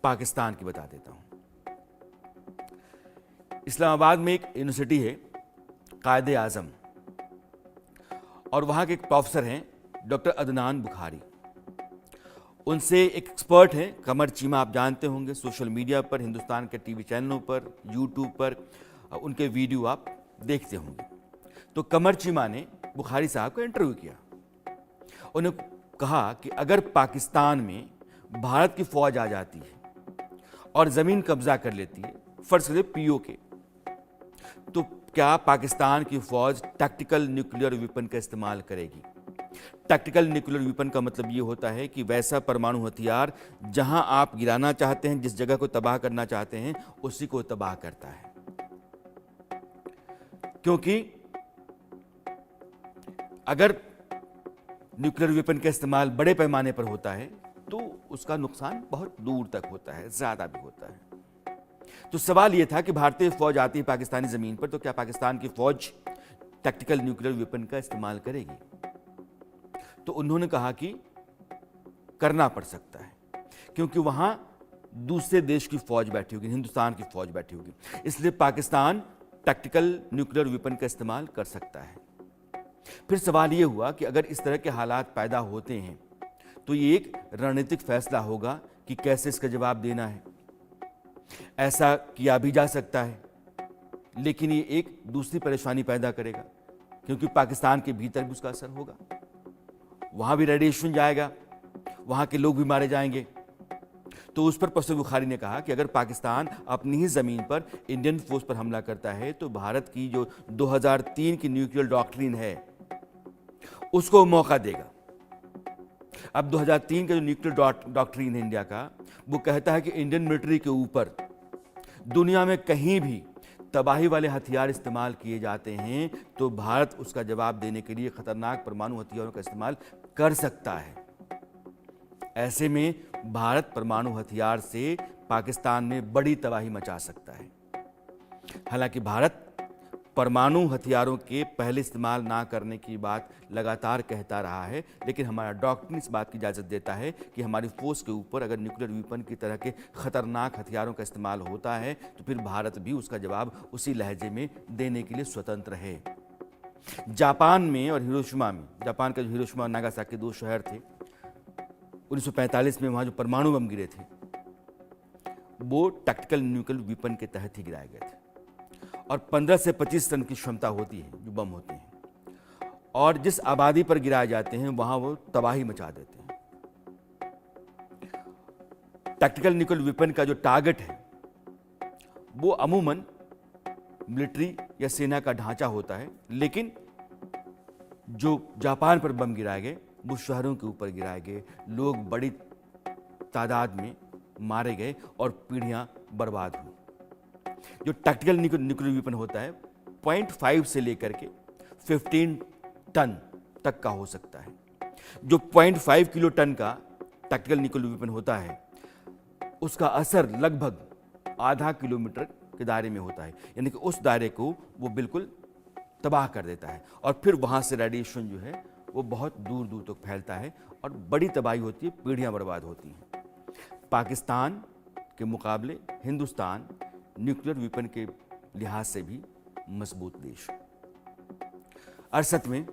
पाकिस्तान की बता देता हूं। इस्लामाबाद में एक यूनिवर्सिटी है कायदे आजम, और वहां के एक प्रोफेसर हैं डॉक्टर अदनान बुखारी। उनसे एक एक्सपर्ट हैं कमर चीमा, आप जानते होंगे, सोशल मीडिया पर, हिंदुस्तान के टीवी चैनलों पर, यूट्यूब पर उनके वीडियो आप देखते होंगे। तो कमर चीमा ने बुखारी साहब का इंटरव्यू किया। उन्हें कहा कि अगर पाकिस्तान में भारत की फौज आ जाती है और जमीन कब्जा कर लेती है, फर्ज करिए पीओके, तो क्या पाकिस्तान की फौज टैक्टिकल न्यूक्लियर वेपन का इस्तेमाल करेगी? टैक्टिकल न्यूक्लियर वेपन का मतलब यह होता है कि वैसा परमाणु हथियार जहां आप गिराना चाहते हैं, जिस जगह को तबाह करना चाहते हैं, उसी को तबाह करता है। क्योंकि अगर न्यूक्लियर वेपन का इस्तेमाल बड़े पैमाने पर होता है तो उसका नुकसान बहुत दूर तक होता है, ज्यादा भी होता है। तो सवाल यह था कि भारतीय फौज आती है पाकिस्तानी जमीन पर, तो क्या पाकिस्तान की फौज टैक्टिकल न्यूक्लियर वेपन का इस्तेमाल करेगी? तो उन्होंने कहा कि करना पड़ सकता है, क्योंकि वहां दूसरे देश की फौज बैठी होगी, हिंदुस्तान की फौज बैठी होगी, इसलिए पाकिस्तान टैक्टिकल न्यूक्लियर वेपन का इस्तेमाल कर सकता है। फिर सवाल यह हुआ कि अगर इस तरह के हालात पैदा होते हैं तो ये एक रणनीतिक फैसला होगा कि कैसे इसका जवाब देना है। ऐसा किया भी जा सकता है, लेकिन ये एक दूसरी परेशानी पैदा करेगा, क्योंकि पाकिस्तान के भीतर भी उसका असर होगा, वहां भी रेडिएशन जाएगा, वहां के लोग भी मारे जाएंगे। तो उस पर प्रोफेसर बुखारी ने कहा कि अगर पाकिस्तान अपनी ही जमीन पर इंडियन फोर्स पर हमला करता है तो भारत की जो 2003 की न्यूक्लियर डॉक्ट्रिन है उसको मौका देगा। अब 2003 का जो न्यूक्लियर डॉक्ट्रिन है इंडिया का, वो कहता है कि इंडियन मिलिट्री के ऊपर दुनिया में कहीं भी तबाही वाले हथियार इस्तेमाल किए जाते हैं तो भारत उसका जवाब देने के लिए खतरनाक परमाणु हथियारों का इस्तेमाल कर सकता है। ऐसे में भारत परमाणु हथियार से पाकिस्तान में बड़ी तबाही मचा सकता है। हालांकि भारत परमाणु हथियारों के पहले इस्तेमाल ना करने की बात लगातार कहता रहा है, लेकिन हमारा डॉक्ट्रिन इस बात की इजाज़त देता है कि हमारी फोर्स के ऊपर अगर न्यूक्लियर वेपन की तरह के खतरनाक हथियारों का इस्तेमाल होता है तो फिर भारत भी उसका जवाब उसी लहजे में देने के लिए स्वतंत्र है। जापान में और हिरोशिमा में, जापान का जो हिरोशिमा और नागासाकी दो शहर थे, 1945 में वहाँ जो परमाणु बम गिरे थे वो टैक्टिकल न्यूक्लियर वेपन के तहत ही गिराए गए थे, और 15 से 25 टन की क्षमता होती है जो बम होते हैं, और जिस आबादी पर गिराए जाते हैं वहां वो तबाही मचा देते हैं। टैक्टिकल न्यूक्लियर वेपन का जो टारगेट है वो अमूमन मिलिट्री या सेना का ढांचा होता है, लेकिन जो जापान पर बम गिराए गए वो शहरों के ऊपर गिराए गए, लोग बड़ी तादाद में मारे गए और पीढ़ियां बर्बाद हुई। जो टैक्टिकल न्यूक्लियर वेपन होता है 0.5 से लेकर के 15 टन तक का हो सकता है। जो 0.5 किलो टन का टैक्टिकल न्यूक्लियर वेपन होता है उसका असर लगभग आधा किलोमीटर के दायरे में होता है, यानी कि उस दायरे को वो बिल्कुल तबाह कर देता है, और फिर वहां से रेडिएशन जो है वो बहुत दूर दूर तक फैलता है और बड़ी तबाही होती है, पीढ़ियां बर्बाद होती हैं। पाकिस्तान के मुकाबले हिंदुस्तान न्यूक्लियर वेपन के लिहाज से भी मजबूत देश। अरसत में